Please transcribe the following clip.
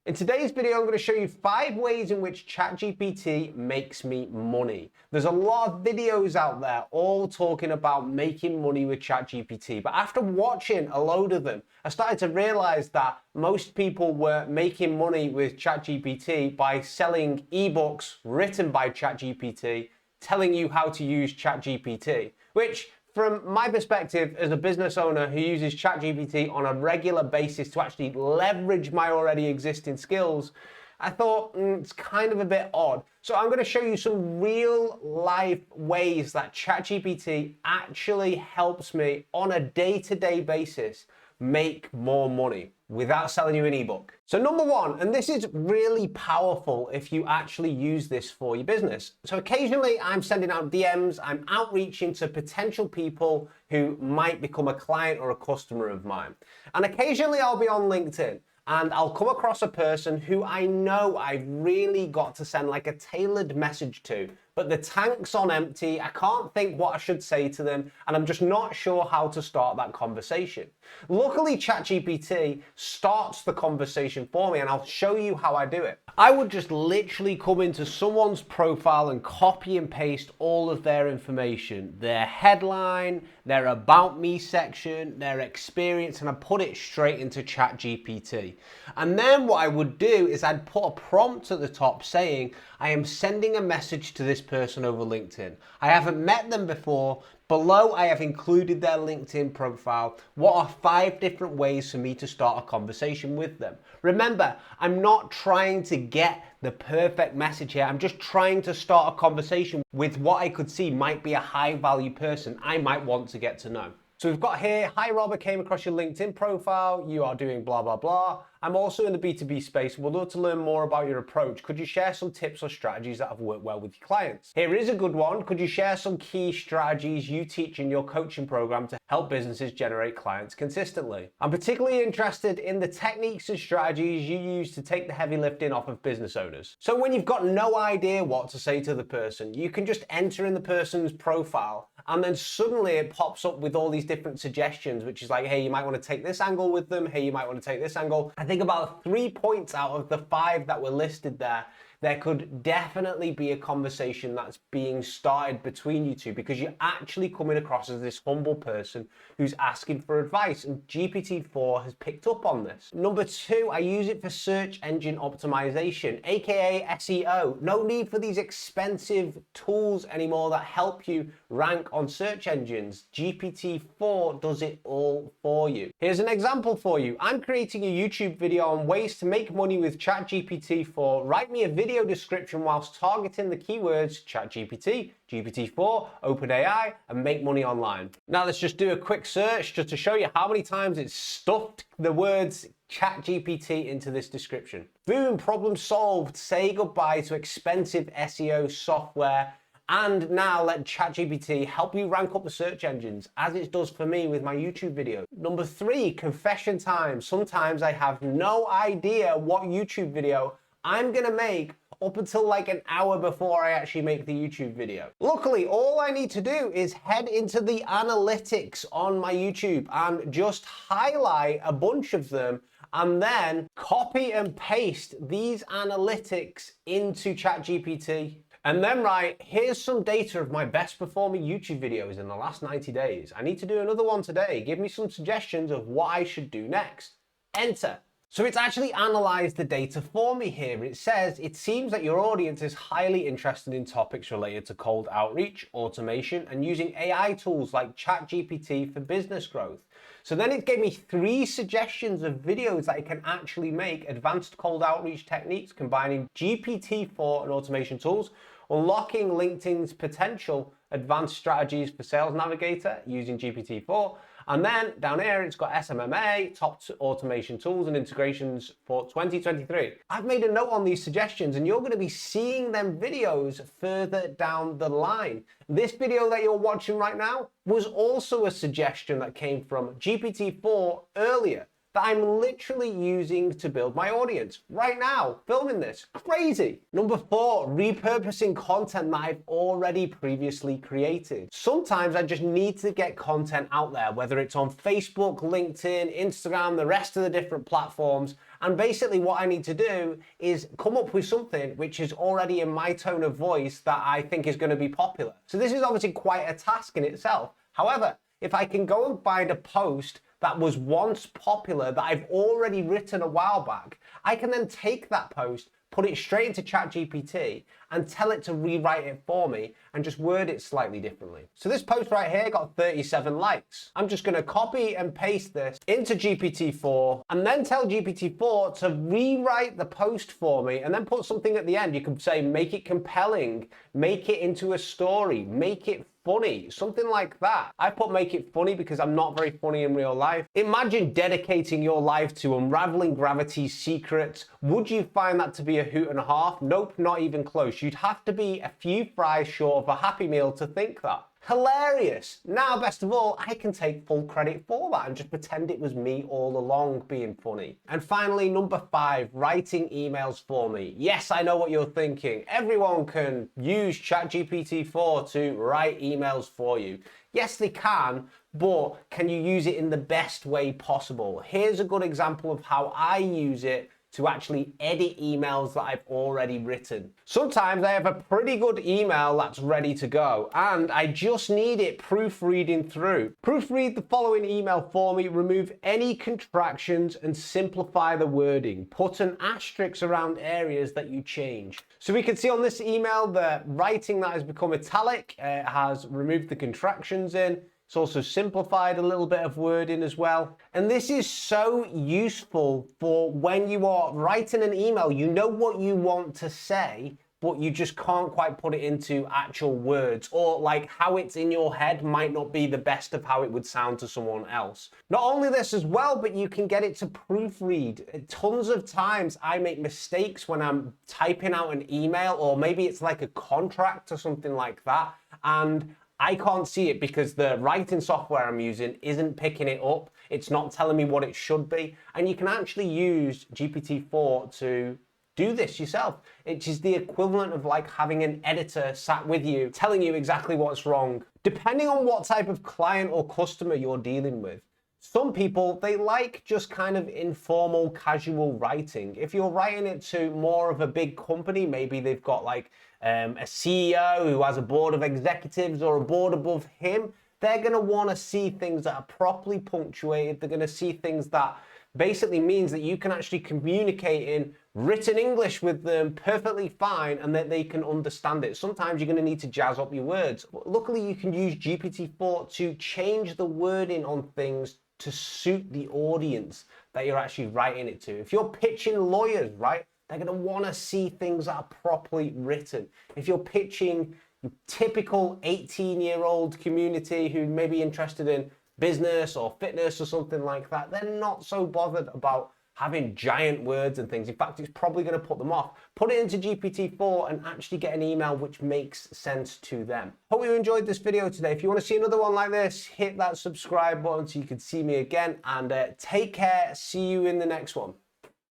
In today's video, I'm going to show you 5 ways in which ChatGPT makes me money. There's a lot of videos out there all talking about making money with ChatGPT, but after watching a load of them, I started to realize that most people were making money with ChatGPT by selling ebooks written by ChatGPT, telling you how to use ChatGPT, which from my perspective as a business owner who uses ChatGPT on a regular basis to actually leverage my already existing skills, I thought it's kind of a bit odd. So I'm going to show you some real life ways that ChatGPT actually helps me on a day-to-day basis make more money without selling you an ebook. So number 1, and this is really powerful if you actually use this for your business. So occasionally I'm sending out DMs, I'm outreaching to potential people who might become a client or a customer of mine. And occasionally I'll be on LinkedIn and I'll come across a person who I know I've really got to send like a tailored message to, but the tank's on empty, I can't think what I should say to them, and I'm just not sure how to start that conversation. Luckily, ChatGPT starts the conversation for me, and I'll show you how I do it. I would just literally come into someone's profile and copy and paste all of their information, their headline, their about me section, their experience, and I put it straight into ChatGPT. And then what I would do is I'd put a prompt at the top saying, I am sending a message to this person over LinkedIn. I haven't met them before. Below, I have included their LinkedIn profile. What are 5 different ways for me to start a conversation with them? Remember, I'm not trying to get the perfect message here. I'm just trying to start a conversation with what I could see might be a high value person I might want to get to know. So we've got here, hi Rob, I came across your LinkedIn profile. You are doing blah, blah, blah. I'm also in the B2B space. Would love to learn more about your approach. Could you share some tips or strategies that have worked well with your clients? Here is a good one. Could you share some key strategies you teach in your coaching program to help businesses generate clients consistently? I'm particularly interested in the techniques and strategies you use to take the heavy lifting off of business owners. So when you've got no idea what to say to the person, you can just enter in the person's profile and then suddenly it pops up with all these different suggestions, which is like, hey, you might want to take this angle with them. Hey, you might want to take this angle. I think about 3 points out of the 5 that were listed there could definitely be a conversation that's being started between you two because you're actually coming across as this humble person who's asking for advice, and GPT-4 has picked up on this. Number 2, I use it for search engine optimization, aka SEO. No need for these expensive tools anymore that help you rank on search engines. GPT-4 does it all for you. Here's an example for you. I'm creating a YouTube video on ways to make money with ChatGPT-4. Write me a video description whilst targeting the keywords ChatGPT, GPT-4, OpenAI, and make money online. Now let's just do a quick search just to show you how many times it's stuffed the words ChatGPT into this description. Boom, problem solved. Say goodbye to expensive SEO software. And now let ChatGPT help you rank up the search engines, as it does for me with my YouTube video. Number 3, confession time. Sometimes I have no idea what YouTube video I'm gonna make up until like an hour before I actually make the YouTube video. Luckily, all I need to do is head into the analytics on my YouTube and just highlight a bunch of them and then copy and paste these analytics into ChatGPT. And then write, here's some data of my best performing YouTube videos in the last 90 days. I need to do another one today. Give me some suggestions of what I should do next. Enter. So it's actually analyzed the data for me here. It says, it seems that your audience is highly interested in topics related to cold outreach, automation, and using AI tools like ChatGPT for business growth. So then it gave me 3 suggestions of videos that I can actually make: advanced cold outreach techniques, combining GPT-4 and automation tools, unlocking LinkedIn's potential, advanced strategies for Sales Navigator using GPT-4, and then down here it's got SMMA, top automation tools and integrations for 2023. I've made a note on these suggestions and you're going to be seeing them videos further down the line. This video that you're watching right now was also a suggestion that came from GPT-4 earlier, that I'm literally using to build my audience right now, filming this. Crazy. Number 4, repurposing content that I've already previously created. Sometimes I just need to get content out there, whether it's on Facebook, LinkedIn, Instagram, the rest of the different platforms, And basically what I need to do is come up with something which is already in my tone of voice that I think is going to be popular. So this is obviously quite a task in itself. However, if I can go and find a post that was once popular that I've already written a while back, I can then take that post, put it straight into ChatGPT and tell it to rewrite it for me and just word it slightly differently. So this post right here got 37 likes. I'm just gonna copy and paste this into GPT-4 and then tell GPT-4 to rewrite the post for me and then put something at the end. You could say, make it compelling, make it into a story, make it funny, something like that. I put make it funny because I'm not very funny in real life. Imagine dedicating your life to unraveling gravity's secrets. Would you find that to be a hoot and a half? Nope, not even close. You'd have to be a few fries short of a Happy Meal to think that. Hilarious. Now, best of all, I can take full credit for that and just pretend it was me all along being funny. And finally, number 5, writing emails for me. Yes, I know what you're thinking. Everyone can use ChatGPT-4 to write emails for you. Yes, they can, but can you use it in the best way possible? Here's a good example of how I use it to actually edit emails that I've already written. Sometimes I have a pretty good email that's ready to go and I just need it proofreading through. Proofread the following email for me, remove any contractions and simplify the wording. Put an asterisk around areas that you change. So we can see on this email the writing that has become italic, has removed the contractions in. It's also simplified a little bit of wording as well. And this is so useful for when you are writing an email, you know what you want to say, but you just can't quite put it into actual words, or like how it's in your head might not be the best of how it would sound to someone else. Not only this as well, but you can get it to proofread. Tons of times I make mistakes when I'm typing out an email, or maybe it's like a contract or something like that, and I can't see it because the writing software I'm using isn't picking it up. It's not telling me what it should be. And you can actually use GPT-4 to do this yourself. It is the equivalent of like having an editor sat with you, telling you exactly what's wrong. Depending on what type of client or customer you're dealing with, some people, they like just kind of informal, casual writing. If you're writing it to more of a big company, maybe they've got like a CEO who has a board of executives or a board above him, they're going to want to see things that are properly punctuated. They're going to see things that basically means that you can actually communicate in written English with them perfectly fine and that they can understand it. Sometimes you're going to need to jazz up your words. But luckily, you can use GPT-4 to change the wording on things to suit the audience that you're actually writing it to. If you're pitching lawyers, right, they're going to want to see things that are properly written. If you're pitching typical 18-year-old community who may be interested in business or fitness or something like that, they're not so bothered about having giant words and things. In fact, it's probably going to put them off. Put it into GPT-4 and actually get an email which makes sense to them. Hope you enjoyed this video today. If you want to see another one like this, hit that subscribe button so you can see me again, and take care. See you in the next one.